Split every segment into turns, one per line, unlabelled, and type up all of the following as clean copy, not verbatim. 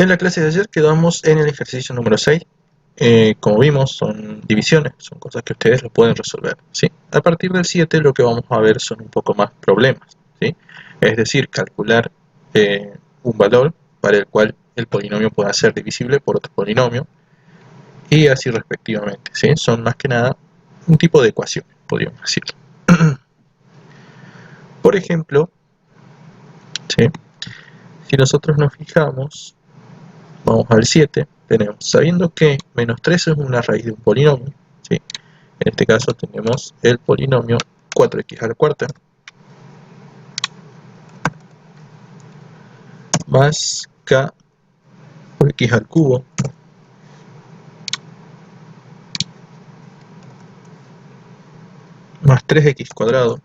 En la clase de ayer quedamos en el ejercicio número 6. Como vimos, son divisiones, son cosas que ustedes lo pueden resolver, ¿sí? A partir del 7 lo que vamos a ver son un poco más problemas, ¿sí? Es decir, calcular un valor para el cual el polinomio pueda ser divisible por otro polinomio y así respectivamente, ¿sí? Son más que nada un tipo de ecuaciones, podríamos decirlo. Por ejemplo, ¿sí? Si nosotros nos fijamos, vamos al 7, tenemos, sabiendo que menos 3 es una raíz de un polinomio, ¿sí? En este caso tenemos el polinomio 4x a la cuarta más k por x al cubo más 3x cuadrado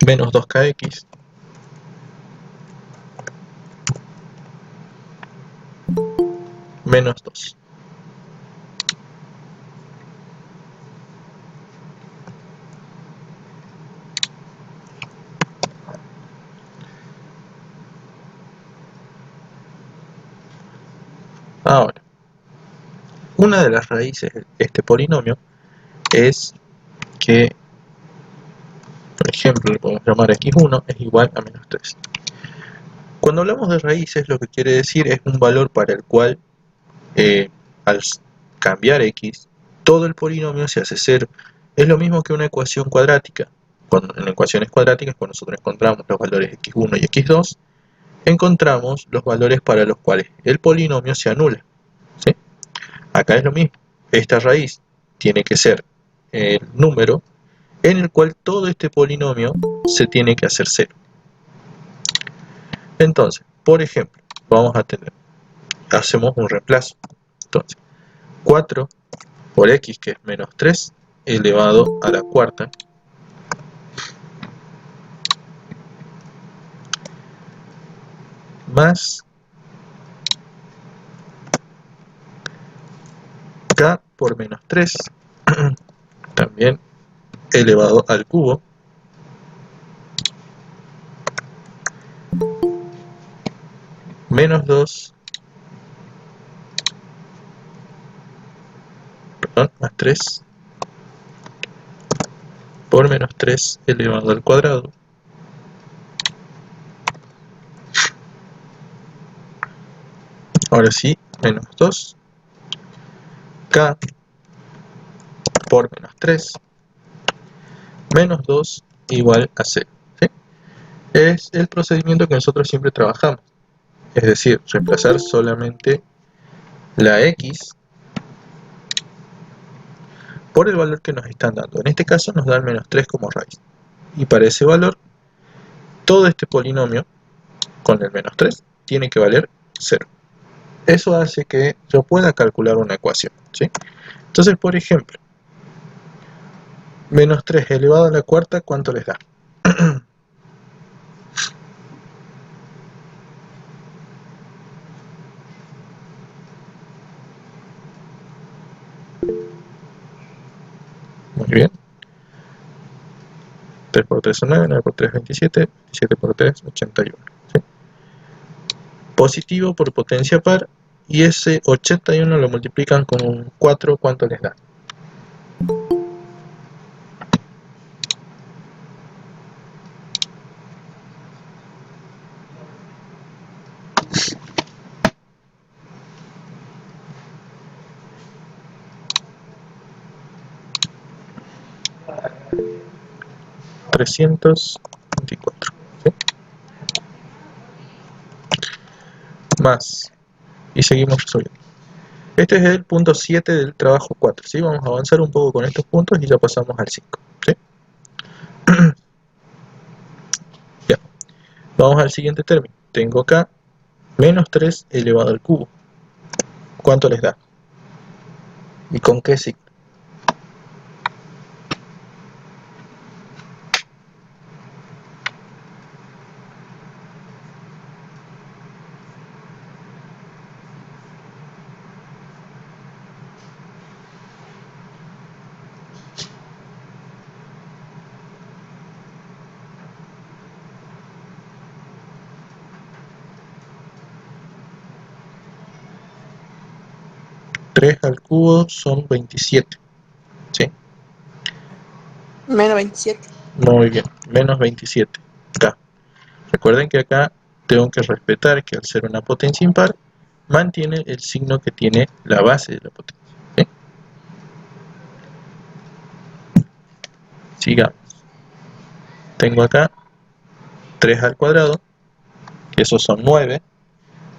menos 2kx menos 2. Ahora, una de las raíces de este polinomio es que, por ejemplo, le podemos llamar x1 es igual a menos 3. Cuando hablamos de raíces, lo que quiere decir es un valor para el cual, al cambiar x, todo el polinomio se hace 0. Es lo mismo que una ecuación cuadrática. En ecuaciones cuadráticas, cuando nosotros encontramos los valores x1 y x2, encontramos los valores para los cuales el polinomio se anula, ¿sí? Acá es lo mismo. Esta raíz tiene que ser el número en el cual todo este polinomio se tiene que hacer 0. Entonces, por ejemplo, vamos a tener, hacemos un reemplazo. Entonces, 4 por x, que es menos 3, elevado a la cuarta, más k por menos 3, también elevado al cubo, menos 2, más 3, por menos 3 elevado al cuadrado, ahora sí, menos 2, k por menos 3, menos 2 igual a 0, ¿sí? Es el procedimiento que nosotros siempre trabajamos, es decir, reemplazar solamente la x por el valor que nos están dando. En este caso nos dan menos 3 como raíz, y para ese valor todo este polinomio con el menos 3 tiene que valer 0. Eso hace que yo pueda calcular una ecuación, ¿sí? Entonces, por ejemplo, menos 3 elevado a la cuarta, ¿cuánto les da? Muy bien. 3 por 3 son 9, 9 por 3 27, 27 por 3 81. ¿Sí? Positivo por potencia par, y ese 81 lo multiplican con un 4, ¿cuánto les da? $324. ¿Sí? Más, y seguimos resolviendo. Este es el punto 7 del trabajo 4, ¿sí? Vamos a avanzar un poco con estos puntos y ya pasamos al 5, ¿sí? Ya. Vamos al siguiente término. Tengo acá menos 3 elevado al cubo. ¿Cuánto les da? ¿Y con qué signo? 3 al cubo son 27. ¿Sí?
Menos 27.
Muy bien, menos 27K. Recuerden que acá tengo que respetar que al ser una potencia impar, mantiene el signo que tiene la base de la potencia. ¿Sí? Sigamos. Tengo acá 3 al cuadrado, que esos son 9,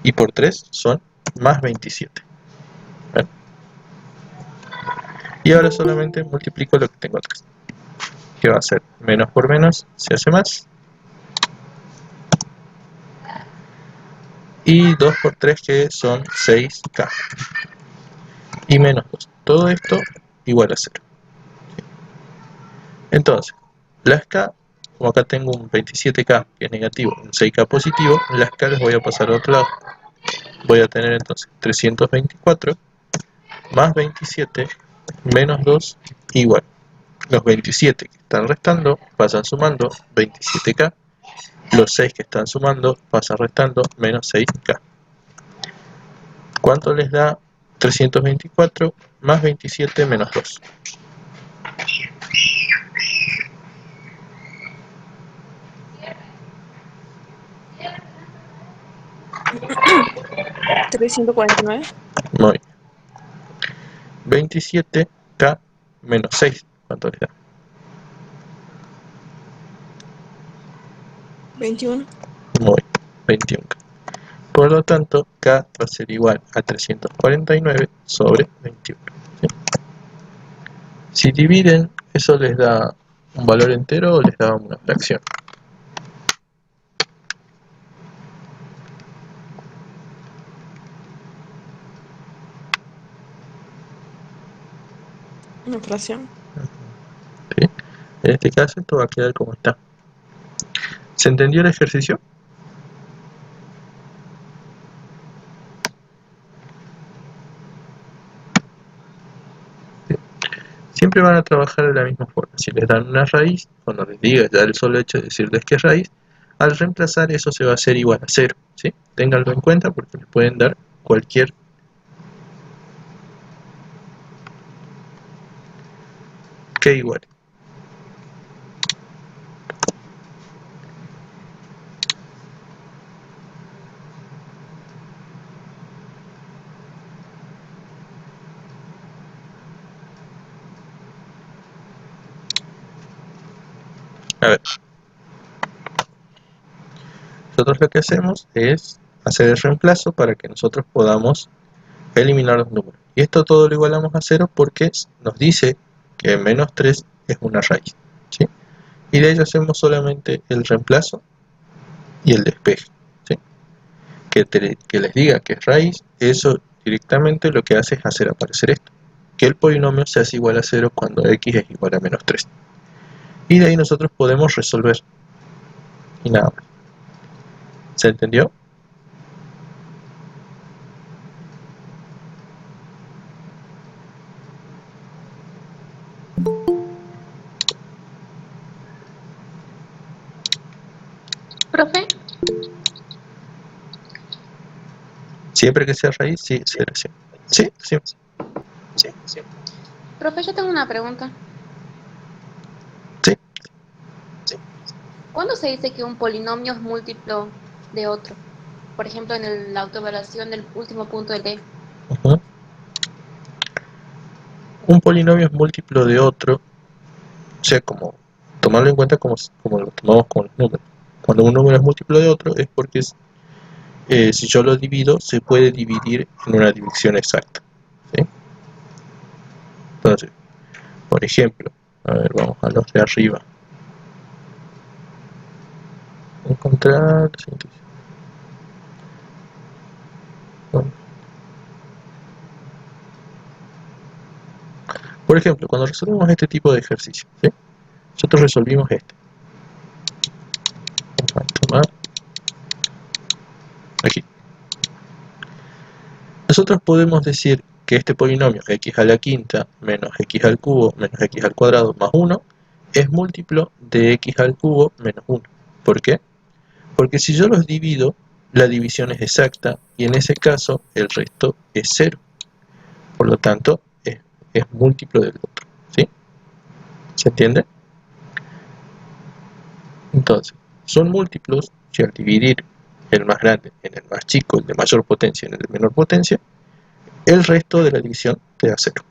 y por 3 son más 27. ¿Ven? Y ahora solamente multiplico lo que tengo atrás, que va a ser menos por menos, se hace más, y 2 por 3, que son 6K, y menos 2. Todo esto igual a 0. Entonces, las K, como acá tengo un 27K que es negativo, un 6K positivo, las K las voy a pasar a otro lado. Voy a tener entonces 324 más 27 menos 2 igual. Los 27 que están restando pasan sumando 27K. Los 6 que están sumando pasan restando menos 6K. ¿Cuánto les da 324 más 27 menos 2?
349.
Muy bien. 27K menos 6. ¿Cuánto les da?
21.
Muy bien. 21K. Por lo tanto, K va a ser igual a 349 sobre 21. ¿Sí? Si dividen, ¿eso les da un valor entero o les da una fracción?
Una fracción.
¿Sí? En este caso, esto va a quedar como está. ¿Se entendió el ejercicio? ¿Sí? Siempre van a trabajar de la misma forma. Si les dan una raíz, cuando les diga ya el solo hecho de decirles que es raíz, al reemplazar eso se va a hacer igual a 0. ¿Sí? Ténganlo en cuenta porque les pueden dar cualquier que igual. A ver, nosotros lo que hacemos es hacer el reemplazo para que nosotros podamos eliminar los números. Y esto todo lo igualamos a 0 porque nos dice que menos 3 es una raíz. ¿Sí? Y de ello hacemos solamente el reemplazo y el despeje. ¿Sí? Que les diga que es raíz, eso directamente lo que hace es hacer aparecer esto. Que el polinomio se hace igual a 0 cuando x es igual a menos 3. Y de ahí nosotros podemos resolver. Y nada más. ¿Se entendió?
Profe,
Siempre que sea raíz, sí, 0, sí. Sí, sí.
profe, yo tengo una pregunta.
Sí.
¿Cuándo se dice que un polinomio es múltiplo de otro? Por ejemplo, en la autoevaluación del último punto del E.
Uh-huh. Un polinomio es múltiplo de otro, o sea, como tomarlo en cuenta como lo tomamos con los números. Cuando un número es múltiplo de otro es porque si yo lo divido, se puede dividir en una división exacta. ¿Sí? Entonces, por ejemplo, a ver, vamos a los de arriba. Encontrar. Por ejemplo, cuando resolvemos este tipo de ejercicio, ¿sí? Nosotros resolvimos este. Vamos a tomar aquí. Nosotros podemos decir que este polinomio x a la quinta menos x al cubo menos x al cuadrado más 1 es múltiplo de x al cubo menos 1. ¿Por qué? Porque si yo los divido, la división es exacta y en ese caso el resto es 0. por lo tanto es múltiplo del otro, ¿sí? ¿Se entiende? Entonces, son múltiplos si al dividir el más grande en el más chico, el de mayor potencia en el de menor potencia, el resto de la división te da 0.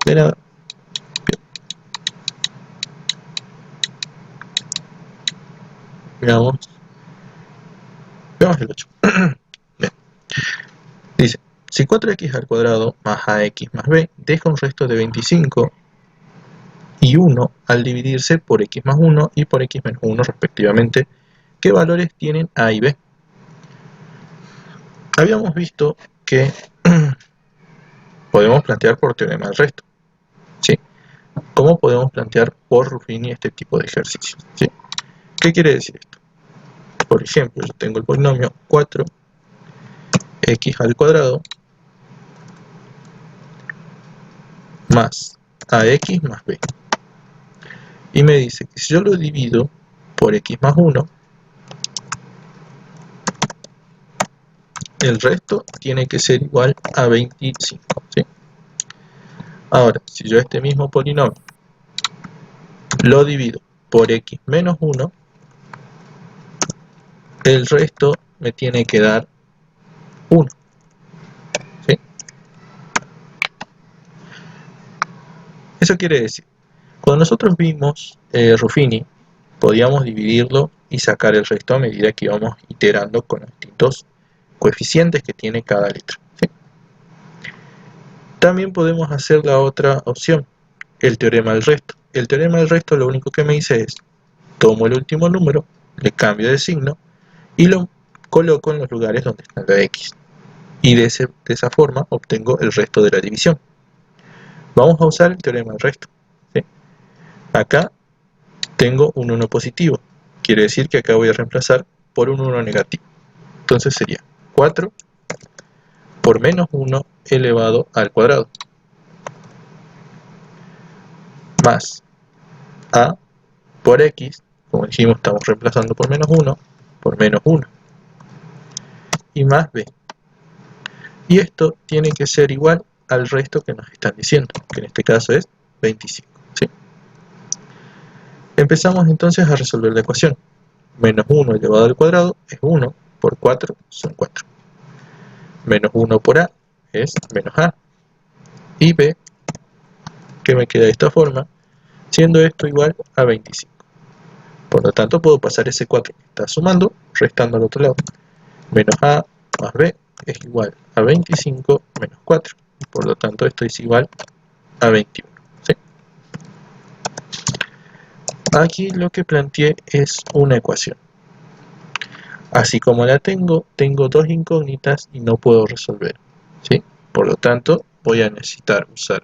De nada. Bien. Veamos el 8. Bien. Dice, si 4x al cuadrado más ax más b deja un resto de 25 y 1 al dividirse por x más 1 y por x menos 1 respectivamente, ¿qué valores tienen a y b? Habíamos visto que podemos plantear por teorema del resto, ¿sí? ¿Cómo podemos plantear por Ruffini este tipo de ejercicios? ¿Sí? ¿Qué quiere decir esto? Por ejemplo, yo tengo el polinomio 4x al cuadrado más ax más b. Y me dice que si yo lo divido por x más 1, el resto tiene que ser igual a 25, ¿sí? Ahora, si yo este mismo polinomio lo divido por x menos 1, el resto me tiene que dar 1, ¿sí? Eso quiere decir, cuando nosotros vimos Ruffini, podíamos dividirlo y sacar el resto a medida que íbamos iterando con los distintos coeficientes que tiene cada letra, ¿sí? También podemos hacer la otra opción, el teorema del resto. El teorema del resto lo único que me dice es, tomo el último número, le cambio de signo y lo coloco en los lugares donde está la x. Y de esa forma obtengo el resto de la división. Vamos a usar el teorema del resto, ¿sí? Acá tengo un 1 positivo. Quiere decir que acá voy a reemplazar por un 1 negativo. Entonces sería 4 por menos 1 elevado al cuadrado. Más a por x, como dijimos, estamos reemplazando por menos 1, por menos 1. Y más b. Y esto tiene que ser igual al resto que nos están diciendo, que en este caso es 25, ¿sí? Empezamos entonces a resolver la ecuación. Menos 1 elevado al cuadrado es 1, por 4 son 4. Menos 1 por a es menos a. Y b, que me queda de esta forma, siendo esto igual a 25. Por lo tanto, puedo pasar ese 4 que está sumando, restando al otro lado. Menos a más b es igual a 25 menos 4. Por lo tanto, esto es igual a 21. ¿Sí? Aquí lo que planteé es una ecuación. Así como la tengo dos incógnitas y no puedo resolver, ¿sí? Por lo tanto, voy a necesitar usar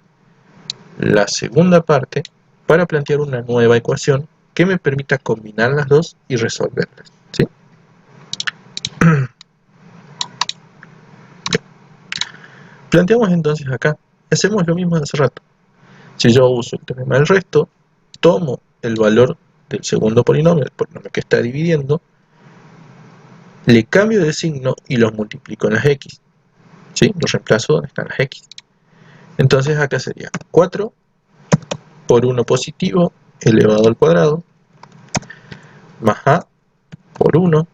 la segunda parte para plantear una nueva ecuación que me permita combinar las dos y resolverlas, ¿sí? Planteamos entonces acá, hacemos lo mismo de hace rato. Si yo uso el teorema del resto, tomo el valor del segundo polinomio, el polinomio que está dividiendo, le cambio de signo y los multiplico en las x, ¿sí? Los reemplazo donde están las x. Entonces acá sería 4 por 1 positivo elevado al cuadrado, más a por 1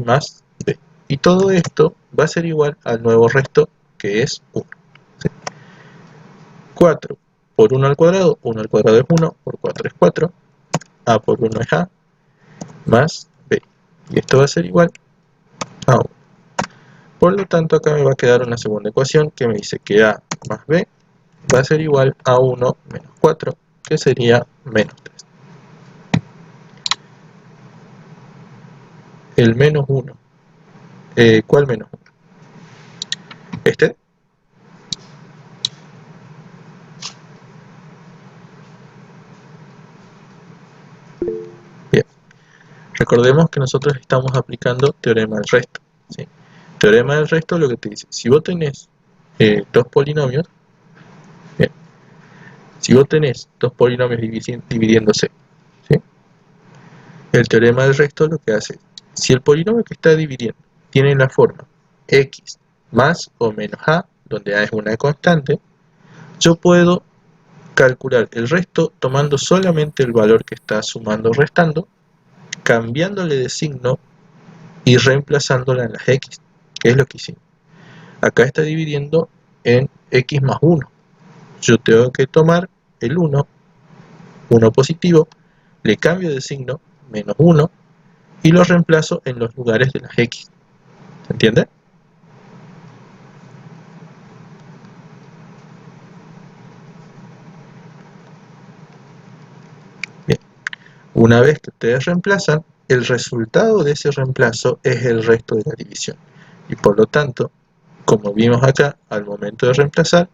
más b. Y todo esto va a ser igual al nuevo resto, que es 1. ¿Sí? 4 por 1 al cuadrado es 1, por 4 es 4, a por 1 es a, más b. Y esto va a ser igual a 1. Por lo tanto, acá me va a quedar una segunda ecuación que me dice que a más b va a ser igual a 1 menos 4, que sería menos 3. El menos 1. ¿Cuál menos 1? ¿Este? Bien. Recordemos que nosotros estamos aplicando teorema del resto, ¿sí? Teorema del resto lo que te dice, si vos tenés dos polinomios, bien, si vos tenés dos polinomios dividiéndose, ¿sí? El teorema del resto lo que hace es, si el polinomio que está dividiendo tiene la forma x más o menos a, donde a es una constante, yo puedo calcular el resto tomando solamente el valor que está sumando o restando, cambiándole de signo y reemplazándola en las x, que es lo que hicimos. Acá está dividiendo en x más 1. Yo tengo que tomar el 1 positivo, le cambio de signo, menos 1, y lo reemplazo en los lugares de las x. ¿Se entiende? Bien. Una vez que ustedes reemplazan, el resultado de ese reemplazo es el resto de la división. Y por lo tanto, como vimos acá, al momento de reemplazar,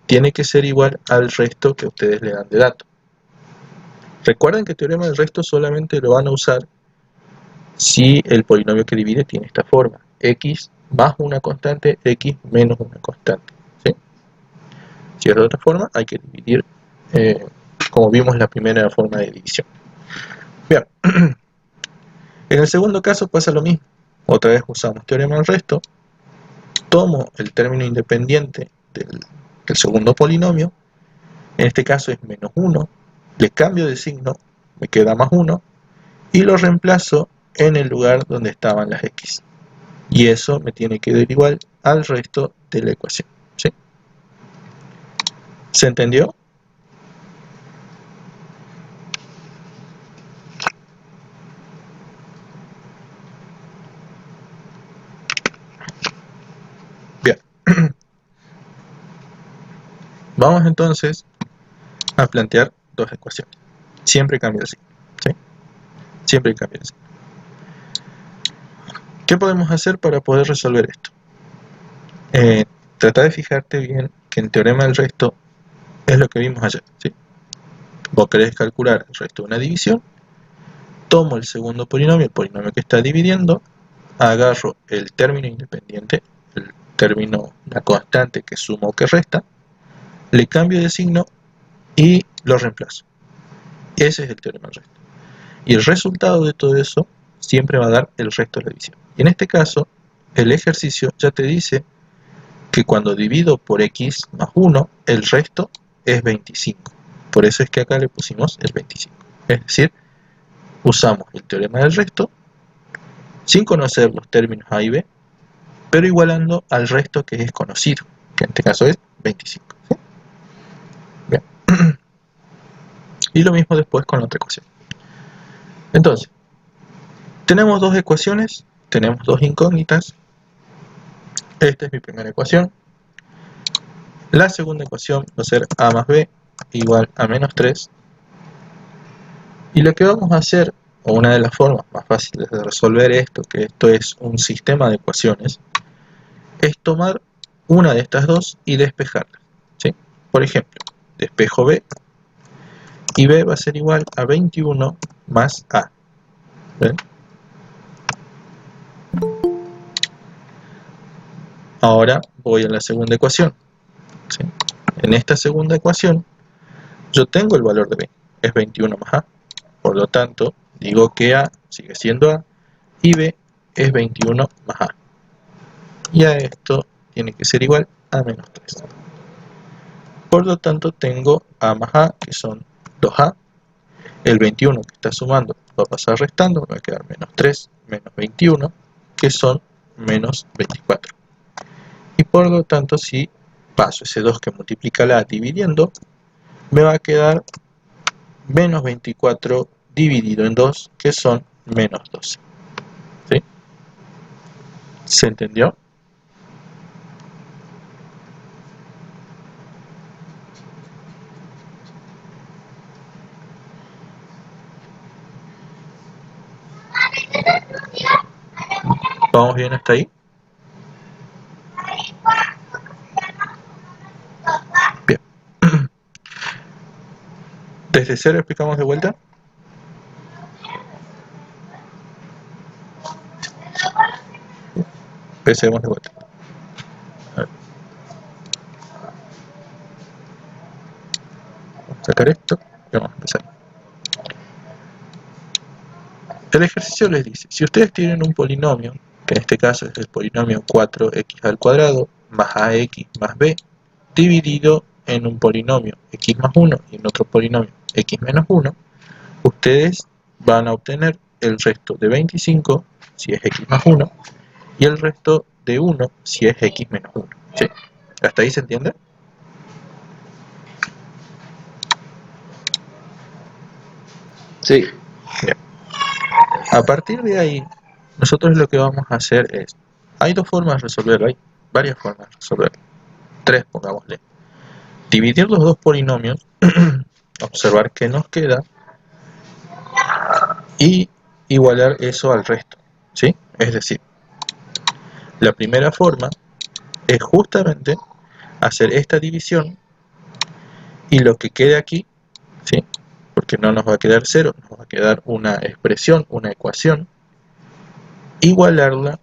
tiene que ser igual al resto que ustedes le dan de dato. Recuerden que el teorema del resto solamente lo van a usar si el polinomio que divide tiene esta forma: x más una constante, x menos una constante, ¿sí? Si es de otra forma, hay que dividir como vimos en la primera forma de división. Bien, en el segundo caso pasa lo mismo. Otra vez usamos teorema del resto, tomo el término independiente del segundo polinomio, en este caso es menos 1, le cambio de signo, me queda más 1, y lo reemplazo en el lugar donde estaban las x. Y eso me tiene que dar igual al resto de la ecuación, ¿sí? ¿Se entendió? Bien. Vamos entonces a plantear dos ecuaciones. Siempre cambia el signo, ¿sí? Siempre cambia el signo. ¿Qué podemos hacer para poder resolver esto? Trata de fijarte bien que en teorema del resto es lo que vimos ayer, ¿sí? Vos querés calcular el resto de una división, tomo el segundo polinomio, el polinomio que está dividiendo, agarro el término independiente, el término, la constante que suma o que resta, le cambio de signo y lo reemplazo. Ese es el teorema del resto. Y el resultado de todo eso siempre va a dar el resto de la división. Y en este caso, el ejercicio ya te dice que cuando divido por x más 1, el resto es 25. Por eso es que acá le pusimos el 25. Es decir, usamos el teorema del resto sin conocer los términos a y b, pero igualando al resto que es conocido, que en este caso es 25. ¿Sí? Bien. Y lo mismo después con la otra ecuación. Entonces, tenemos dos ecuaciones, tenemos dos incógnitas. Esta es mi primera ecuación. La segunda ecuación va a ser a más b igual a menos 3. Y lo que vamos a hacer, o una de las formas más fáciles de resolver esto, que esto es un sistema de ecuaciones, es tomar una de estas dos y despejarla, ¿sí? Por ejemplo, despejo b, y b va a ser igual a 21 más a. ¿Ven? Ahora voy a la segunda ecuación, ¿sí? En esta segunda ecuación, yo tengo el valor de b, es 21 más a. Por lo tanto, digo que a sigue siendo a, y b es 21 más a. Y a esto tiene que ser igual a menos 3. Por lo tanto, tengo a más a, que son 2a. El 21 que está sumando va a pasar restando, me va a quedar menos 3 menos 21, que son menos 24. Y por lo tanto, si paso ese 2 que multiplica la a dividiendo, me va a quedar menos 24 dividido en 2, que son menos 12. ¿Sí? ¿Se entendió? ¿Vamos bien hasta ahí? Bien. ¿Desde cero explicamos de vuelta? Empecemos de vuelta. A ver. Vamos a sacar esto y vamos a empezar. El ejercicio les dice, si ustedes tienen un polinomio que en este caso es el polinomio 4x al cuadrado más ax más b, dividido en un polinomio x más 1 y en otro polinomio x menos 1, ustedes van a obtener el resto de 25 si es x más 1 y el resto de 1 si es x menos 1. ¿Sí? ¿Hasta ahí se entiende?
Sí.
Bien. A partir de ahí, nosotros lo que vamos a hacer es, hay dos formas de resolverlo, hay varias formas de resolverlo, tres pongámosle. Dividir los dos polinomios, observar qué nos queda y igualar eso al resto, ¿sí? Es decir, la primera forma es justamente hacer esta división y lo que quede aquí, ¿sí? Porque no nos va a quedar 0, nos va a quedar una expresión, una ecuación, igualarla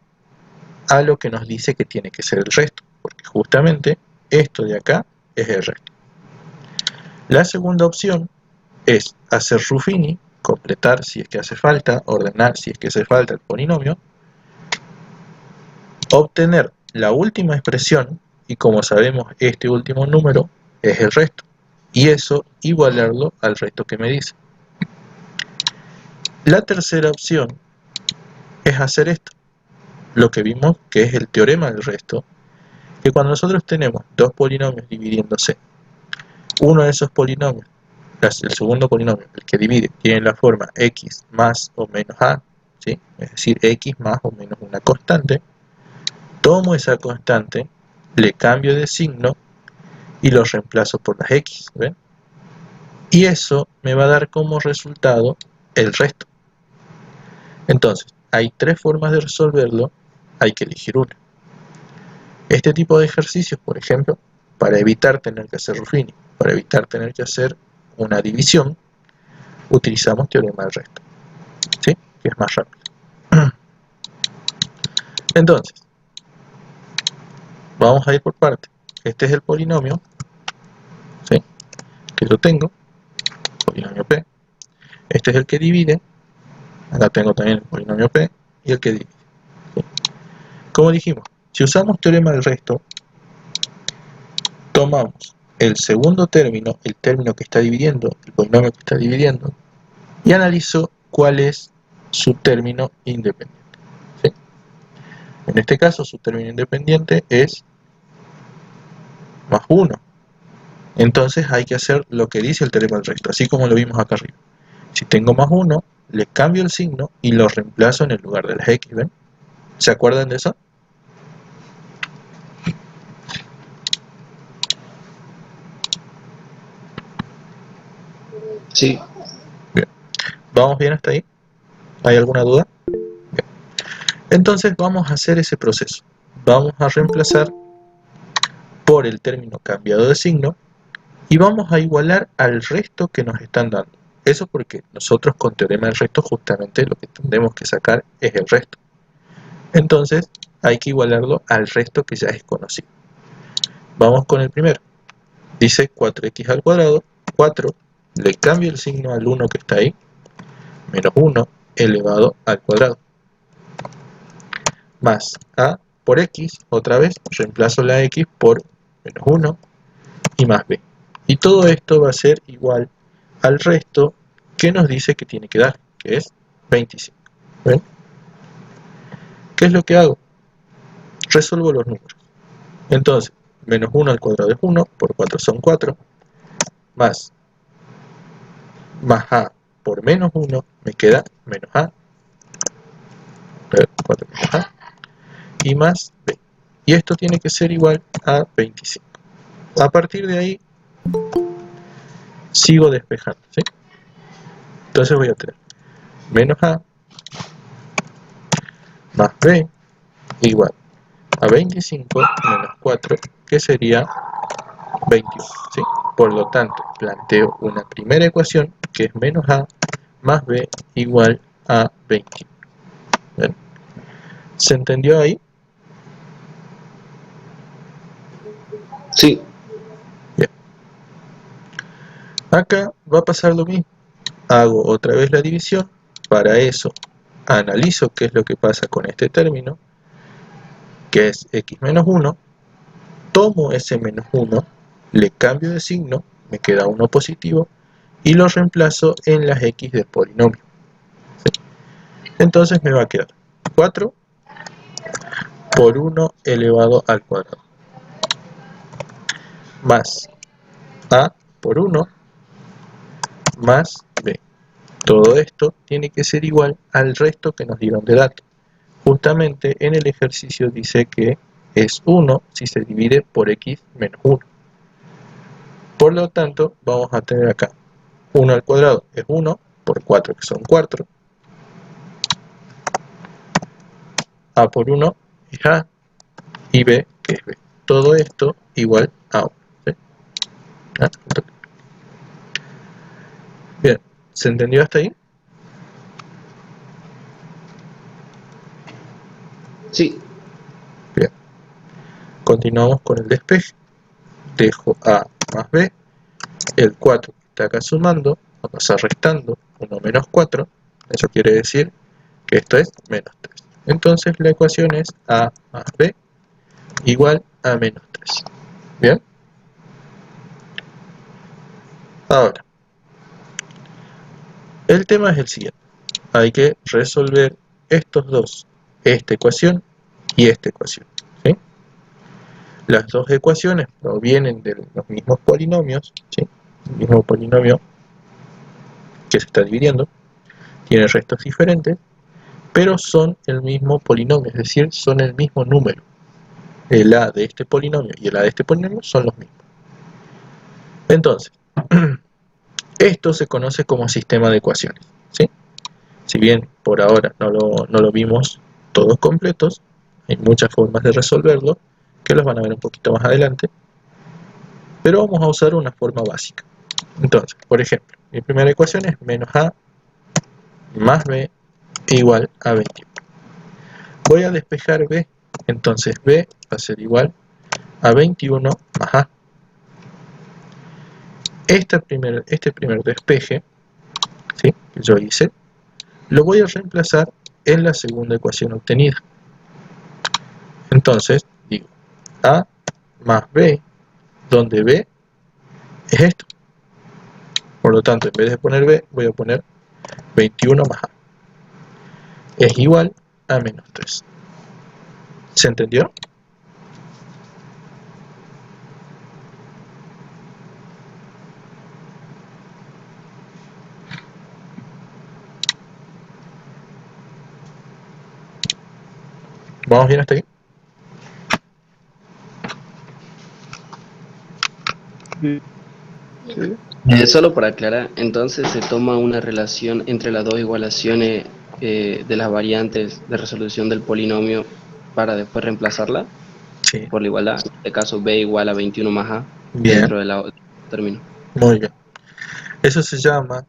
a lo que nos dice que tiene que ser el resto, porque justamente esto de acá es el resto. La segunda opción es hacer Ruffini, completar si es que hace falta, ordenar si es que hace falta el polinomio, obtener la última expresión, y como sabemos este último número es el resto, y eso igualarlo al resto que me dice. La tercera opción es hacer esto, lo que vimos que es el teorema del resto, que cuando nosotros tenemos dos polinomios dividiéndose, uno de esos polinomios, el segundo polinomio, el que divide, tiene la forma x más o menos a, ¿sí? Es decir, x más o menos una constante, tomo esa constante, le cambio de signo y lo reemplazo por las x, ¿ven? Y eso me va a dar como resultado el resto. Entonces, hay tres formas de resolverlo, hay que elegir una. Este tipo de ejercicios, por ejemplo, para evitar tener que hacer Ruffini, para evitar tener que hacer una división, utilizamos teorema del resto, ¿sí? Que es más rápido. Entonces, vamos a ir por partes. Este es el polinomio, ¿sí? Que yo tengo, polinomio P. Este es el que divide, acá tengo también el polinomio P y el que divide, ¿sí? Como dijimos, si usamos teorema del resto, tomamos el segundo término, el término que está dividiendo, el polinomio que está dividiendo, y analizo cuál es su término independiente, ¿sí? En este caso, su término independiente es más 1. Entonces hay que hacer lo que dice el teorema del resto, así como lo vimos acá arriba. Si tengo más 1, le cambio el signo y lo reemplazo en el lugar de las x, ¿ven? ¿Se acuerdan de eso?
Sí.
Bien. ¿Vamos bien hasta ahí? ¿Hay alguna duda? Bien. Entonces vamos a hacer ese proceso. Vamos a reemplazar por el término cambiado de signo y vamos a igualar al resto que nos están dando. Eso porque nosotros con teorema del resto justamente lo que tendremos que sacar es el resto. Entonces hay que igualarlo al resto que ya es conocido. Vamos con el primero. Dice 4x al cuadrado, 4, le cambio el signo al 1 que está ahí, menos 1 elevado al cuadrado. Más a por x, otra vez, reemplazo la x por menos 1 y más b. Y todo esto va a ser igual al resto que nos dice que tiene que dar, que es 25. ¿Ven? ¿Qué es lo que hago? Resuelvo los números. Entonces, menos 1 al cuadrado es 1, por 4 son 4, más a por menos 1 me queda menos a, 4 menos a, y más b. Y esto tiene que ser igual a 25. A partir de ahí, sigo despejando, ¿sí? Entonces voy a tener menos a más b igual a 25 menos 4, que sería 21, ¿sí? Por lo tanto, planteo una primera ecuación que es menos a más b igual a 21. ¿Ven? ¿Se entendió ahí?
Sí.
Bien. Acá va a pasar lo mismo. Hago otra vez la división. Para eso analizo qué es lo que pasa con este término que es x menos 1, tomo ese menos 1, le cambio de signo, me queda 1 positivo, y lo reemplazo en las x del polinomio. ¿Sí? Entonces me va a quedar 4 por 1 elevado al cuadrado, más a por 1 más b. Todo esto tiene que ser igual al resto que nos dieron de datos. Justamente en el ejercicio dice que es 1 si se divide por x menos 1. Por lo tanto, vamos a tener acá 1 al cuadrado es 1 por 4 que son 4. A por 1 es a y b que es b. Todo esto igual a 1. ¿Sí? ¿Ah? Bien, ¿se entendió hasta ahí?
Sí.
Bien. Continuamos con el despeje. Dejo a más b, el 4 que está acá sumando, vamos a restando 1 menos 4, eso quiere decir que esto es menos 3. Entonces la ecuación es a más b igual a menos 3. ¿Bien? Ahora, el tema es el siguiente. Hay que resolver estos dos, esta ecuación y esta ecuación. ¿Sí? Las dos ecuaciones provienen de los mismos polinomios, ¿sí? El mismo polinomio que se está dividiendo, tiene restos diferentes, pero son el mismo polinomio, es decir, son el mismo número. El a de este polinomio y el a de este polinomio son los mismos. Entonces, esto se conoce como sistema de ecuaciones, ¿sí? Si bien por ahora no lo vimos todos completos, hay muchas formas de resolverlo, que los van a ver un poquito más adelante, pero vamos a usar una forma básica. Entonces, por ejemplo, mi primera ecuación es menos a más b igual a 21. Voy a despejar b, entonces b va a ser igual a 21 más a. Este primer despeje, ¿sí?, que yo hice, lo voy a reemplazar en la segunda ecuación obtenida. Entonces, digo a más b, donde b es esto. Por lo tanto, en vez de poner b, voy a poner 21 más a. Es igual a menos 3. ¿Se entendió? ¿Vamos bien hasta aquí?
Solo para aclarar, entonces se toma una relación entre las dos igualaciones de las variantes de resolución del polinomio para después reemplazarla
Sí.
por la igualdad. En este caso, b igual a 21 más a
Bien.
dentro de la término.
Muy bien. Eso se llama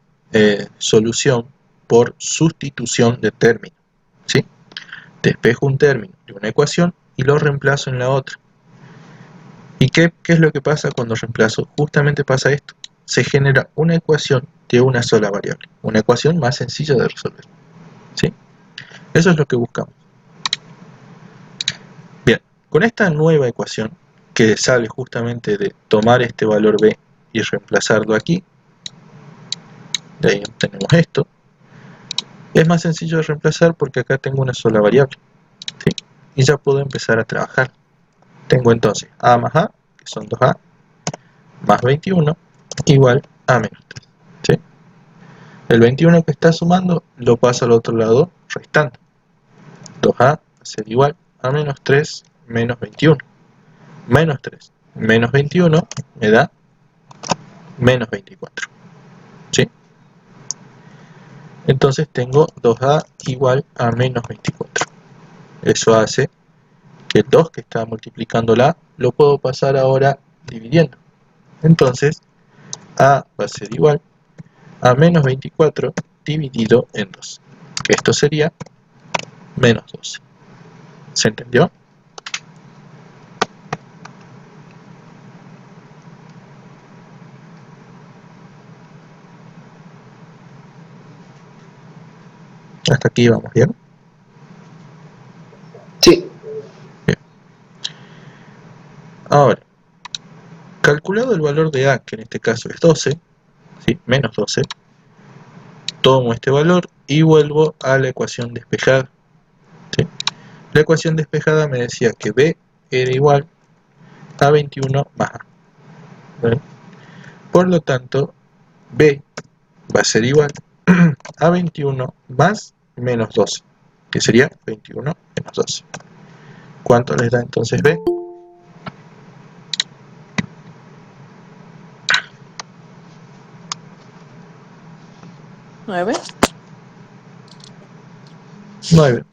solución por sustitución de término, ¿sí? Despejo un término de una ecuación y lo reemplazo en la otra. ¿Y qué es lo que pasa cuando reemplazo? Justamente pasa esto. Se genera una ecuación de una sola variable. Una ecuación más sencilla de resolver, ¿sí? Eso es lo que buscamos. Bien, con esta nueva ecuación, que sale justamente de tomar este valor b y reemplazarlo aquí, de ahí obtenemos esto. Es más sencillo de reemplazar porque acá tengo una sola variable, ¿sí? Y ya puedo empezar a trabajar. Tengo entonces a más a, que son 2a, más 21, igual a menos 3, ¿sí? El 21 que está sumando lo paso al otro lado restando. 2a va a ser igual a menos 3 menos 21. Menos 3 menos 21 me da menos 24, ¿sí? Entonces tengo 2a igual a menos 24. Eso hace que el 2 que está multiplicando la a lo puedo pasar ahora dividiendo. Entonces a va a ser igual a menos 24 dividido en 2, que esto sería menos 12. ¿Se entendió? Hasta aquí vamos bien.
Sí.
Bien. Ahora, calculado el valor de A, que en este caso es 12, ¿sí? Menos 12, tomo este valor y vuelvo a la ecuación despejada, ¿sí? La ecuación despejada me decía que B era igual a 21 más A, ¿vale? Por lo tanto, B va a ser igual a 21 más menos 12, que sería 21 menos 12. ¿Cuánto les da entonces B?
9.
9.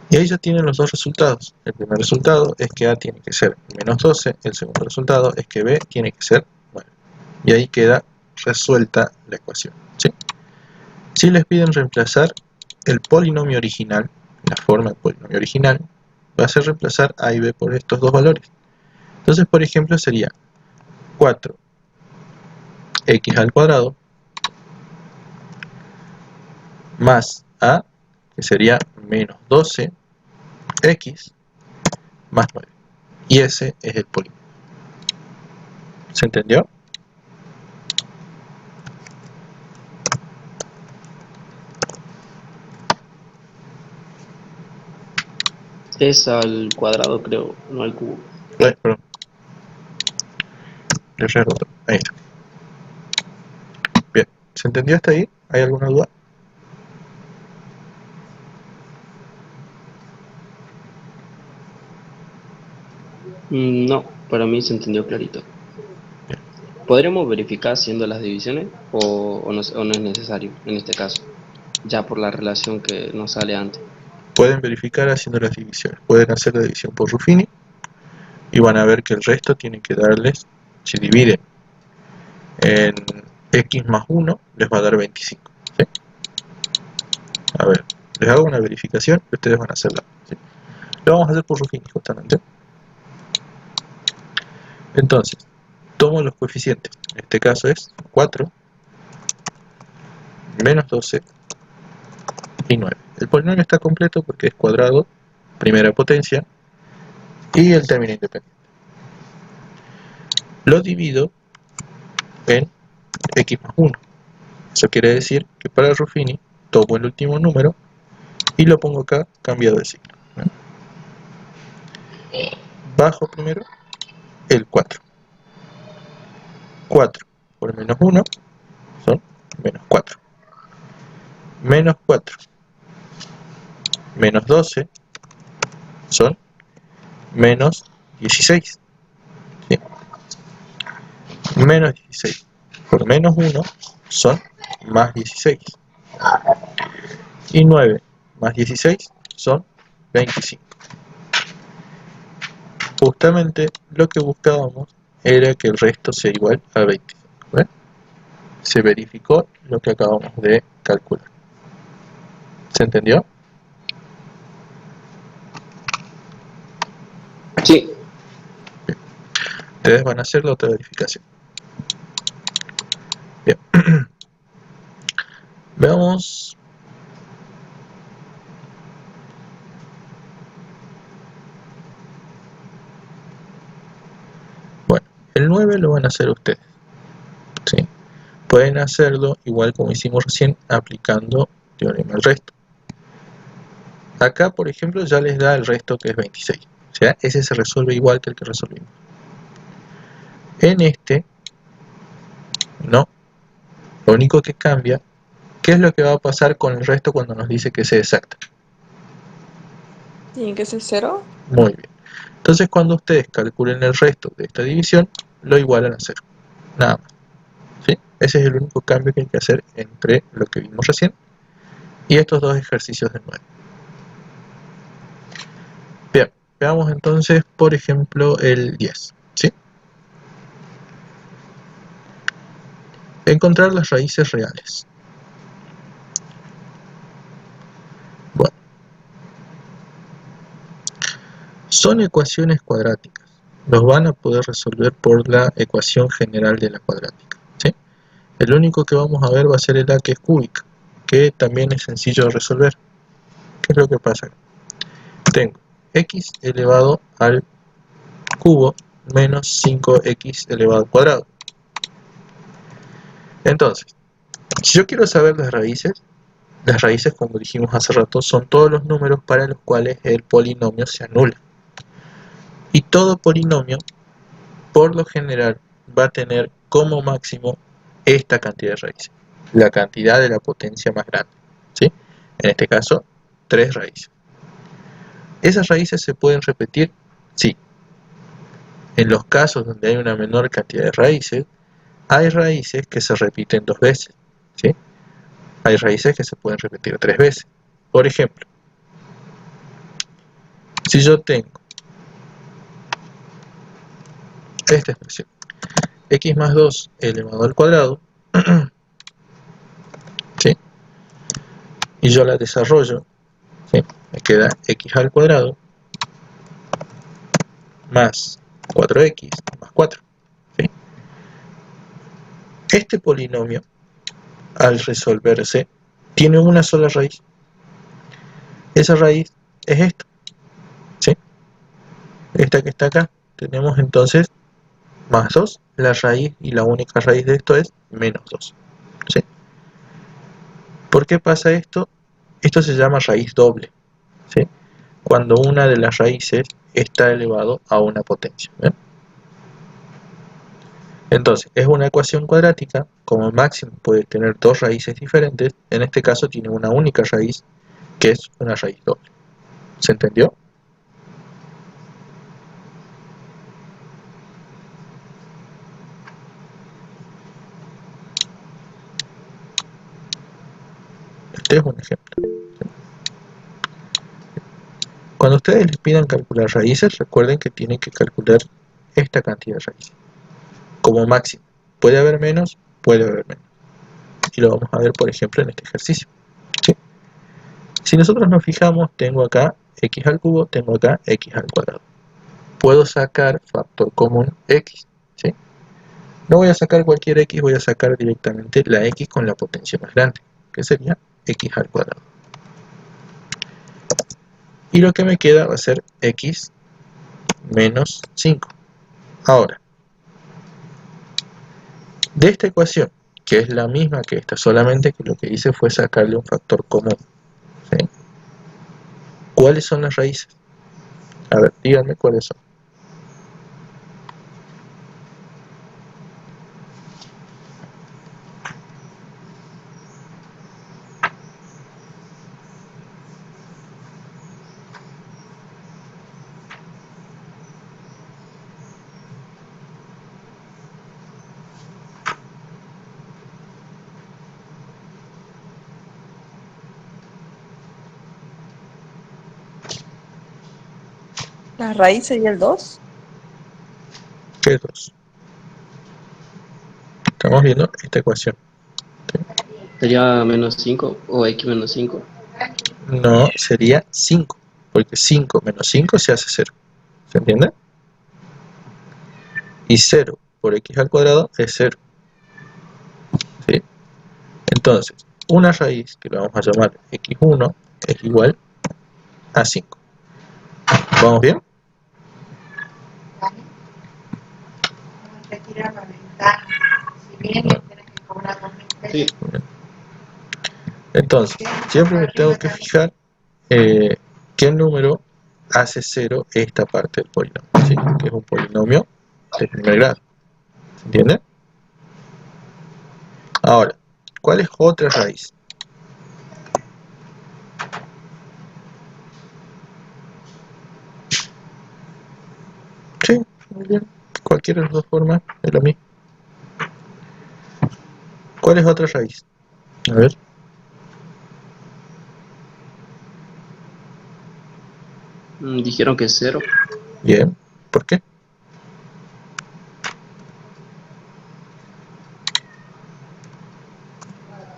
Y ahí ya tienen los dos resultados. El primer resultado es que A tiene que ser menos 12, el segundo resultado es que B tiene que ser 9. Y ahí queda resuelta la ecuación, ¿sí? Si les piden reemplazar el polinomio original, la forma del polinomio original, va a ser reemplazar A y B por estos dos valores. Entonces, por ejemplo, sería 4x al cuadrado más A, que sería menos 12x más 9. Y ese es el polinomio. ¿Se entendió?
Es al cuadrado, creo, no al cubo.
Perdón. Le erré el otro. Ahí está. Bien. ¿Se entendió hasta ahí? ¿Hay alguna duda?
No, para mí se entendió clarito.
Bien.
¿Podremos verificar haciendo las divisiones o no es necesario en este caso? Ya por la relación que nos sale antes.
Pueden verificar haciendo las divisiones. Pueden hacer la división por Ruffini y van a ver que el resto tienen que darles, si dividen en x más 1, les va a dar 25. ¿Sí? A ver, les hago una verificación y ustedes van a hacerla. ¿Sí? Lo vamos a hacer por Ruffini justamente. Entonces, tomo los coeficientes. En este caso es 4, menos 12 y 9. El polinomio está completo porque es cuadrado, primera potencia, y el término independiente. Lo divido en x más 1. Eso quiere decir que para Ruffini tomo el último número y lo pongo acá cambiado de signo. Bajo primero el 4. 4 por menos 1 son menos 4. Menos 4 menos 12 son menos 16. ¿Sí? Menos 16 por menos 1 son más 16. Y 9 más 16 son 25. Justamente lo que buscábamos era que el resto sea igual a 25. ¿Ven? Se verificó lo que acabamos de calcular. ¿Se entendió?
Sí.
Bien. Ustedes van a hacer la otra verificación. Bien. Veamos. Bueno, el 9 lo van a hacer ustedes. ¿Sí? Pueden hacerlo igual como hicimos recién, aplicando teorema del resto. Acá, por ejemplo, ya les da el resto que es 26. O sea, ese se resuelve igual que el que resolvimos. En este, no. Lo único que cambia, ¿qué es lo que va a pasar con el resto cuando nos dice que sea exacta?
Tiene que ser 0.
Muy bien. Entonces, cuando ustedes calculen el resto de esta división, lo igualan a 0. Nada más. ¿Sí? Ese es el único cambio que hay que hacer entre lo que vimos recién y estos dos ejercicios de 9. Bien, veamos entonces, por ejemplo, el 10. ¿Sí? Encontrar las raíces reales. Bueno, son ecuaciones cuadráticas. Los van a poder resolver por la ecuación general de la cuadrática. ¿Sí? El único que vamos a ver va a ser el A, que es cúbica, que también es sencillo de resolver. ¿Qué es lo que pasa? Tengo x elevado al cubo menos 5x elevado al cuadrado. Entonces, si yo quiero saber las raíces, como dijimos hace rato, son todos los números para los cuales el polinomio se anula. Y todo polinomio, por lo general, va a tener como máximo esta cantidad de raíces, la cantidad de la potencia más grande, ¿sí? En este caso, 3 raíces. ¿Esas raíces se pueden repetir? Sí. En los casos donde hay una menor cantidad de raíces, hay raíces que se repiten 2 veces, ¿sí? Hay raíces que se pueden repetir 3 veces. Por ejemplo, si yo tengo esta expresión, x más 2 elevado al cuadrado, ¿sí? Y yo la desarrollo, ¿sí? Me queda x al cuadrado más 4x más 4, ¿sí? Este polinomio, al resolverse, tiene una sola raíz. Esa raíz es esta, ¿sí? Esta que está acá. Tenemos entonces más 2, la raíz, y la única raíz de esto es menos 2, ¿sí? ¿Por qué pasa esto? Esto se llama raíz doble, ¿sí? Cuando una de las raíces está elevado a una potencia, ¿ven? Entonces, es una ecuación cuadrática, como máximo puede tener 2 raíces diferentes, en este caso tiene una única raíz, que es una raíz doble. ¿Se entendió? Este es un ejemplo. Cuando ustedes les pidan calcular raíces, recuerden que tienen que calcular esta cantidad de raíces, como máximo. Puede haber menos, puede haber menos. Y lo vamos a ver, por ejemplo, en este ejercicio, ¿sí? Si nosotros nos fijamos, tengo acá x al cubo, tengo acá x al cuadrado. Puedo sacar factor común x, ¿sí? No voy a sacar cualquier x, voy a sacar directamente la x con la potencia más grande, que sería x al cuadrado. Y lo que me queda va a ser x menos 5. Ahora, de esta ecuación, que es la misma que esta, solamente que lo que hice fue sacarle un factor común, ¿sí? ¿Cuáles son las raíces? A ver, díganme cuáles son.
La raíz sería el 2.
¿Qué es 2? Estamos viendo esta ecuación, ¿sí?
Sería menos 5 o x menos 5.
No, sería 5, porque 5 menos 5 se hace 0. ¿Se entiende? Y 0 por x al cuadrado es 0, ¿sí? Entonces, una raíz, que lo vamos a llamar x1, es igual a 5. ¿Vamos bien?
Sí.
Entonces, siempre me tengo que fijar qué número hace 0 esta parte del polinomio, ¿sí? Que es un polinomio de primer grado. ¿Se entiende? Ahora, ¿cuál es otra raíz? Sí, muy bien. Cualquiera de las dos formas es lo mismo. ¿Cuál es otra raíz? A ver.
Dijeron que es 0.
Bien. ¿Por qué?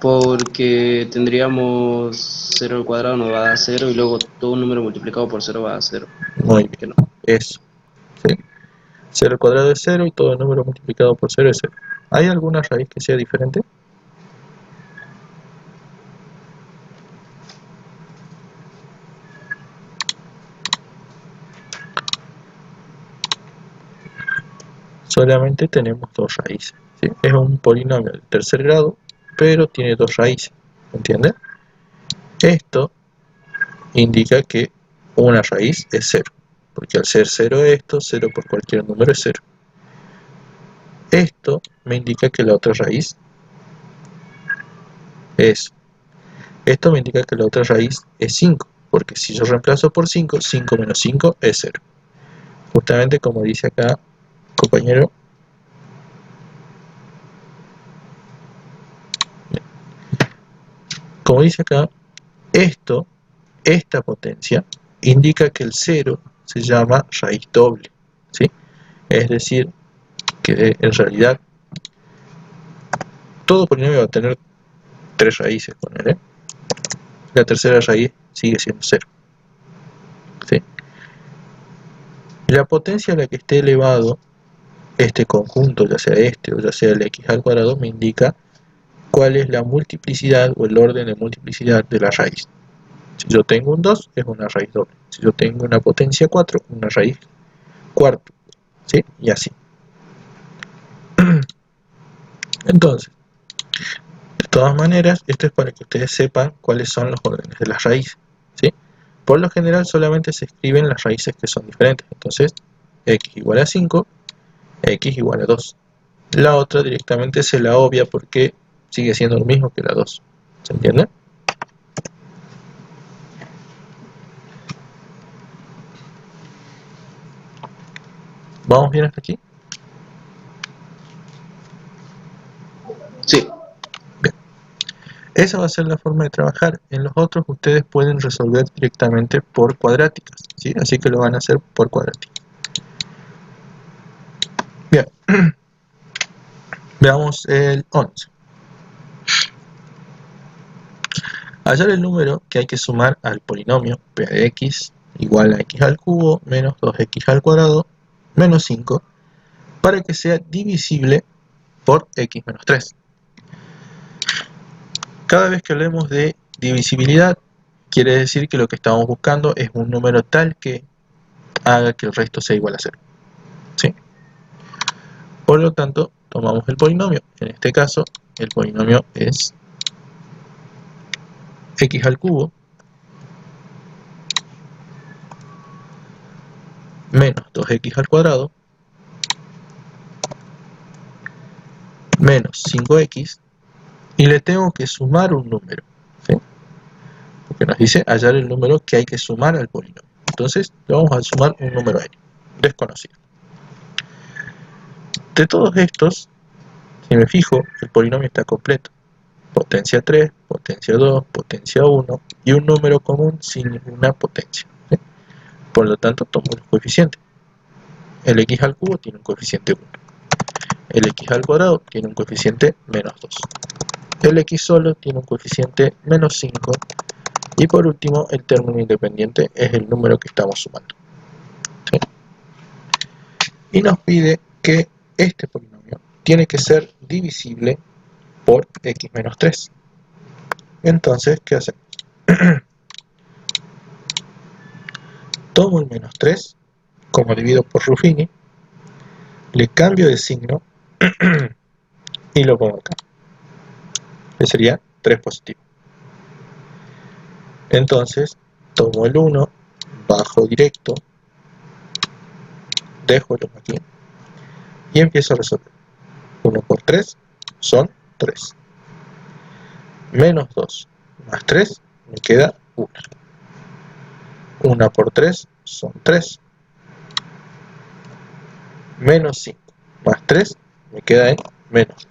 Porque tendríamos 0 al cuadrado nos va a dar 0 y luego todo un número multiplicado por 0 va a 0.
Muy
Que
bien.
no.
Eso. ¿Sí? 0 al cuadrado es 0 y todo número multiplicado por 0 es 0. ¿Hay alguna raíz que sea diferente? solamente tenemos dos raíces, ¿sí? Es un polinomio del tercer grado, pero tiene dos raíces, ¿entiendes? Esto indica que una raíz es 0, porque al ser 0 esto, 0 por cualquier número es 0. Esto me indica que la otra raíz es, esto me indica que la otra raíz es 5, porque si yo reemplazo por 5, 5 menos 5 es 0. Justamente como dice acá, compañero, como dice acá, esta potencia indica que el 0 se llama raíz doble, ¿sí? Es decir, que en realidad todo polinomio va a tener tres raíces con él, ¿eh? La tercera raíz sigue siendo 0, ¿sí? La potencia a la que esté elevado este conjunto, ya sea este o ya sea el x al cuadrado, me indica cuál es la multiplicidad o el orden de multiplicidad de la raíz. Si yo tengo un 2, es una raíz doble. Si yo tengo una potencia 4, una raíz cuarta, ¿sí? Y así. Entonces, de todas maneras, esto es para que ustedes sepan cuáles son los órdenes de las raíces, ¿sí? Por lo general solamente se escriben las raíces que son diferentes. Entonces, x igual a 5, x igual a 2. La otra directamente se la obvia porque sigue siendo lo mismo que la 2. ¿Se entiende? ¿Vamos bien hasta aquí?
Sí.
Bien. Esa va a ser la forma de trabajar. En los otros ustedes pueden resolver directamente por cuadráticas, ¿sí? Así que lo van a hacer por cuadráticas. Bien. Veamos el 11. Hallar el número que hay que sumar al polinomio p de x igual a x al cubo menos 2x al cuadrado menos 5 para que sea divisible por x menos 3. Cada vez que hablemos de divisibilidad, quiere decir que lo que estamos buscando es un número tal que haga que el resto sea igual a 0. ¿Sí? Por lo tanto, tomamos el polinomio. En este caso, el polinomio es x al cubo menos 2x al cuadrado menos 5x y le tengo que sumar un número, ¿sí? Porque nos dice hallar el número que hay que sumar al polinomio. Entonces le vamos a sumar un número n, desconocido. De todos estos, si me fijo, el polinomio está completo. Potencia 3, potencia 2, potencia 1 y un número común sin ninguna potencia, ¿sí? Por lo tanto, tomo los coeficientes. El x al cubo tiene un coeficiente 1. El x al cuadrado tiene un coeficiente menos 2. El x solo tiene un coeficiente menos 5. Y por último, el término independiente es el número que estamos sumando, ¿sí? Y nos pide que este polinomio tiene que ser divisible por x menos 3. Entonces, ¿qué hacemos? Tomo el menos 3, como divido por Ruffini, le cambio de signo y lo pongo acá. Que sería 3 positivo. Entonces, tomo el 1, bajo directo, dejo el 1 aquí y empiezo a resolver. 1 por 3 son 3. Menos 2 más 3 me queda 1. 1 por 3 son 3. Menos 5 más 3 me queda en menos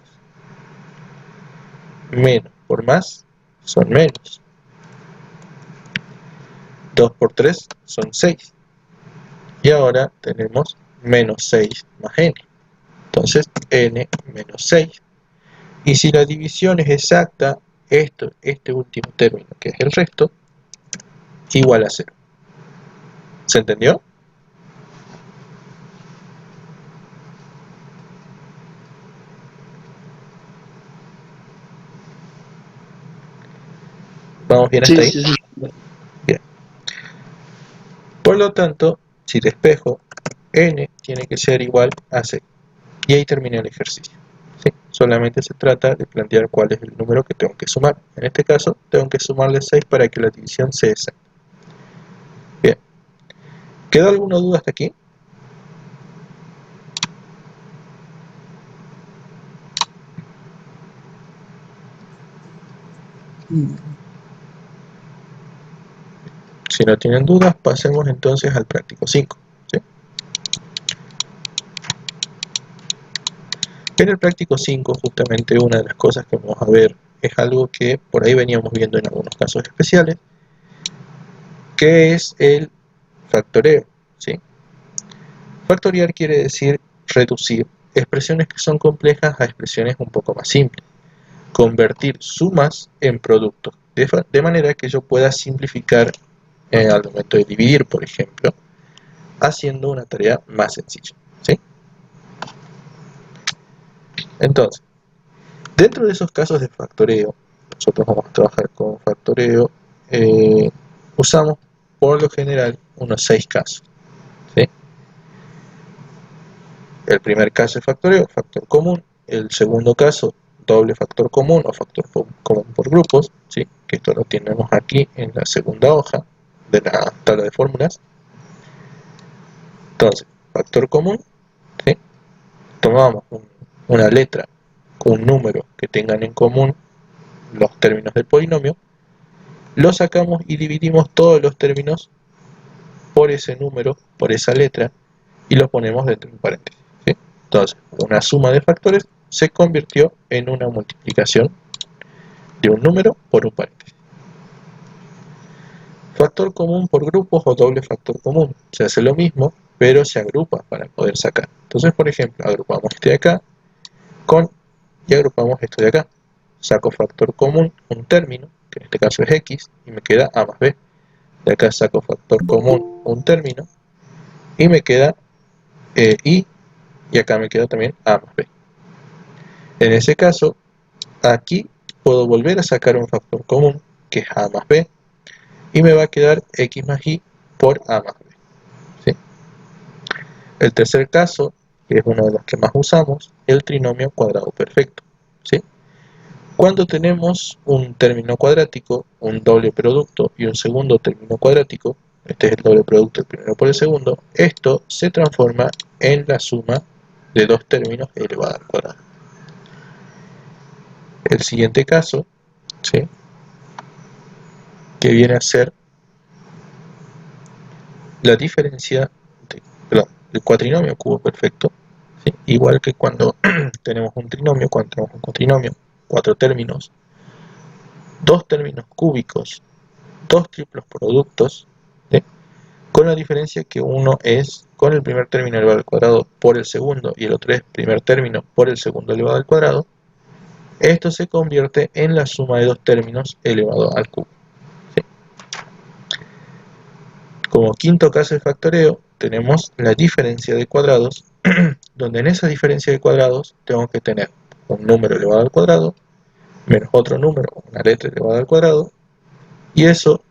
2. Menos por más son menos. 2 por 3 son 6. Y ahora tenemos menos 6 más n. Entonces n menos 6. Y si la división es exacta, este último término, que es el resto, igual a 0. ¿Se entendió? ¿Vamos bien hasta ahí?
Sí.
Bien. Por lo tanto, si despejo, n tiene que ser igual a 6. Y ahí termina el ejercicio. ¿Sí? Solamente se trata de plantear cuál es el número que tengo que sumar. En este caso, tengo que sumarle 6 para que la división sea exacta. Bien. ¿Quedó alguna duda hasta aquí? Si no tienen dudas, pasemos entonces al práctico 5. ¿Sí? En el práctico 5, justamente una de las cosas que vamos a ver es algo que por ahí veníamos viendo en algunos casos especiales, que es el factoreo. ¿Sí? Factoriar quiere decir reducir expresiones que son complejas a expresiones un poco más simples. Convertir sumas en productos, de manera que yo pueda simplificar al momento de dividir, por ejemplo, haciendo una tarea más sencilla. ¿Sí? Entonces, dentro de esos casos de factoreo, nosotros vamos a trabajar con factoreo, usamos por lo general unos 6 casos. ¿Sí? El primer caso es factoreo, factor común. El segundo caso, doble factor común o factor común por grupos, ¿sí? Que esto lo tenemos aquí en la segunda hoja de la tabla de fórmulas. Entonces, factor común, ¿sí? Tomamos una letra con un número que tengan en común los términos del polinomio, lo sacamos y dividimos todos los términos por ese número, por esa letra, y los ponemos dentro de un paréntesis. ¿Sí? Entonces, una suma de factores se convirtió en una multiplicación de un número por un paréntesis. Factor común por grupos o doble factor común. Se hace lo mismo, pero se agrupa para poder sacar. Entonces, por ejemplo, agrupamos este de acá y agrupamos esto de acá. Saco factor común, un término, que en este caso es x, y me queda a más b. De acá saco factor común, un término, y me queda y acá me queda también a más b. En ese caso, aquí puedo volver a sacar un factor común, que es a más b, y me va a quedar x más y por a más b. ¿Sí? El tercer caso, que es uno de los que más usamos, el trinomio cuadrado perfecto. ¿Sí? Cuando tenemos un término cuadrático, un doble producto y un segundo término cuadrático, este es el doble producto el primero por el segundo, esto se transforma en la suma de dos términos elevada al cuadrado. El siguiente caso, ¿sí? Que viene a ser la diferencia del cuatrinomio cubo perfecto, ¿sí? Igual que cuando tenemos un trinomio, cuando tenemos un cuatrinomio, 4 términos, 2 términos cúbicos, 2 triplos productos, ¿sí? Con la diferencia que uno es con el primer término elevado al cuadrado por el segundo y el otro es primer término por el segundo elevado al cuadrado. Esto se convierte en la suma de dos términos elevado al cubo. ¿Sí? Como quinto caso de factoreo, tenemos la diferencia de cuadrados, donde en esa diferencia de cuadrados tengo que tener un número elevado al cuadrado, menos otro número, una letra elevada al cuadrado, y eso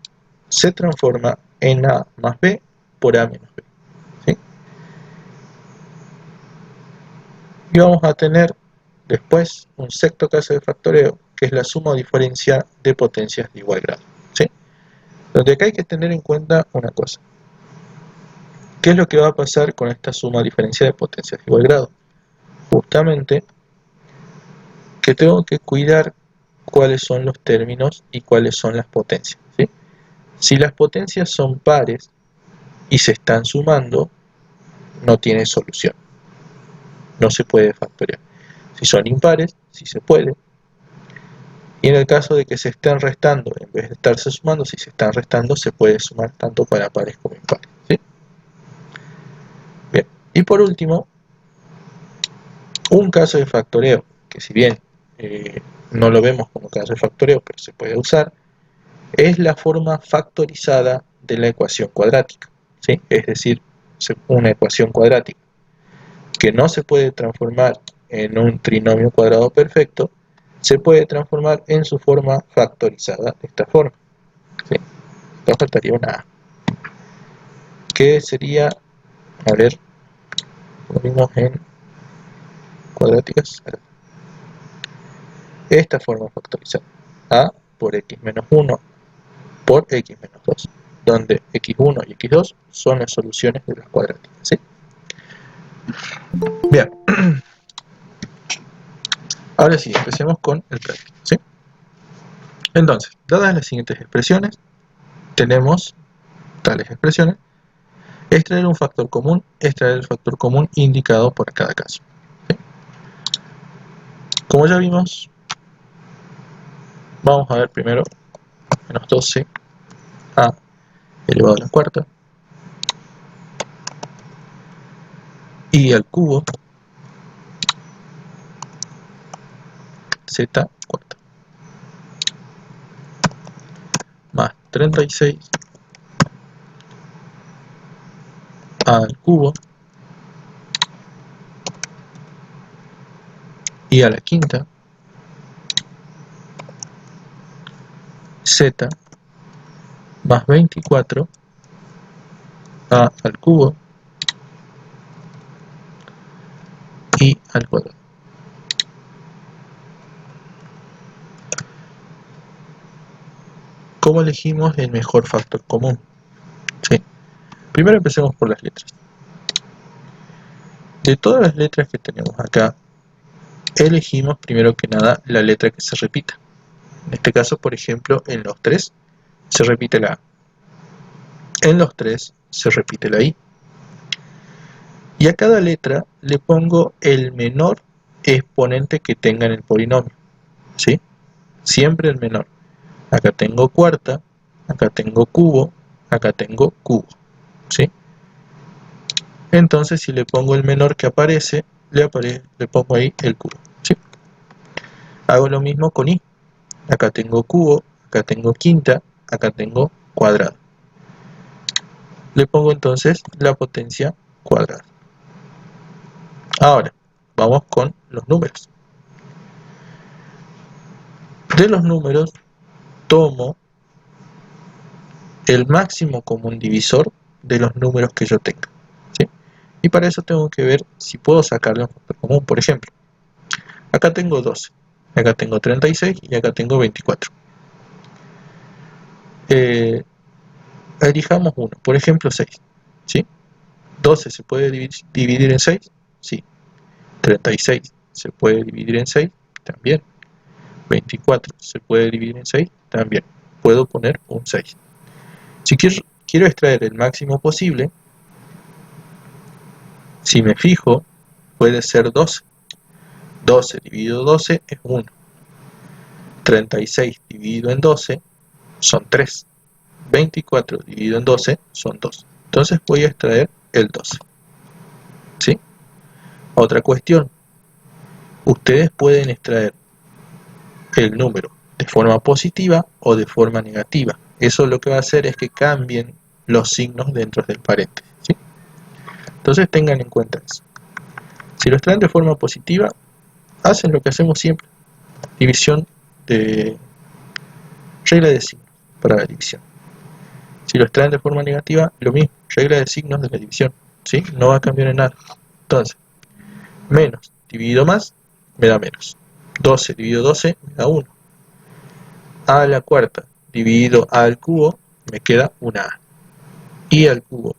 se transforma en a más b por a menos b. ¿Sí? Y vamos a tener después un sexto caso de factoreo, que es la suma o diferencia de potencias de igual grado. ¿Sí? Donde acá hay que tener en cuenta una cosa. ¿Qué es lo que va a pasar con esta suma o diferencia de potencias de igual grado? Justamente que tengo que cuidar cuáles son los términos y cuáles son las potencias. ¿Sí? Si las potencias son pares y se están sumando, no tiene solución. No se puede factorear. Si son impares, sí se puede. Y en el caso de que se estén restando, en vez de estarse sumando, si se están restando, se puede sumar tanto para pares como impares. ¿Sí? Bien. Y por último, un caso de factoreo, que si bien no lo vemos como caso de factoreo, pero se puede usar, es la forma factorizada de la ecuación cuadrática. ¿Sí? Es decir, una ecuación cuadrática que no se puede transformar en un trinomio cuadrado perfecto, se puede transformar en su forma factorizada de esta forma. ¿Sí? Nos faltaría una A. Que sería, a ver, lo vimos en cuadráticas. Esta forma de factorizar a por x menos 1 por x menos 2, donde x1 y x2 son las soluciones de las cuadráticas, ¿sí? Bien, ahora sí, empecemos con el práctico, ¿sí? Entonces, dadas las siguientes expresiones, tenemos tales expresiones: extraer un factor común, extraer el factor común indicado por cada caso, ¿sí? Como ya vimos, vamos a ver primero menos 12 a elevado a la cuarta y al cubo z cuarta más 36 al cubo y a la quinta z más 24 a al cubo y al cuadrado. ¿Cómo elegimos el mejor factor común? ¿Sí? Primero empecemos por las letras. De todas las letras que tenemos acá, elegimos primero que nada la letra que se repita. En este caso, por ejemplo, en los 3 se repite la A. En los 3 se repite la I. Y a cada letra le pongo el menor exponente que tenga en el polinomio, ¿sí? Siempre el menor. Acá tengo cuarta, acá tengo cubo, acá tengo cubo, ¿sí? Entonces, si le pongo el menor que aparece, le pongo ahí el cubo, ¿sí? Hago lo mismo con I. Acá tengo cubo, acá tengo quinta, acá tengo cuadrado. Le pongo entonces la potencia cuadrada. Ahora, vamos con los números. De los números, tomo el máximo común divisor de los números que yo tenga, ¿sí? Y para eso tengo que ver si puedo sacarle un factor común. Por ejemplo, acá tengo 12, acá tengo 36 y acá tengo 24. Elijamos uno, por ejemplo 6, ¿sí? 12 se puede dividir en 6, sí. 36 se puede dividir en 6, también. 24 se puede dividir en 6, también. Puedo poner un 6. Si quiero extraer el máximo posible, si me fijo, puede ser 12. 12 dividido 12 es 1. 36 dividido en 12 son 3. 24 dividido en 12 son 2. Entonces voy a extraer el 12. ¿Sí? Otra cuestión. Ustedes pueden extraer el número de forma positiva o de forma negativa. Eso lo que va a hacer es que cambien los signos dentro del paréntesis, ¿sí? Entonces tengan en cuenta eso. Si lo extraen de forma positiva, hacen lo que hacemos siempre: división de regla de signos para la división. Si lo extraen de forma negativa, lo mismo, regla de signos de la división, ¿sí? No va a cambiar en nada. Entonces, menos dividido más me da menos. 12 dividido 12 me da 1. A a la cuarta dividido a al cubo me queda una A. Y al cubo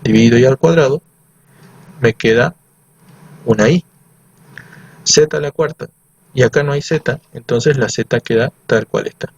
dividido y al cuadrado me queda una I. Z a la cuarta, y acá no hay Z, entonces la Z queda tal cual está.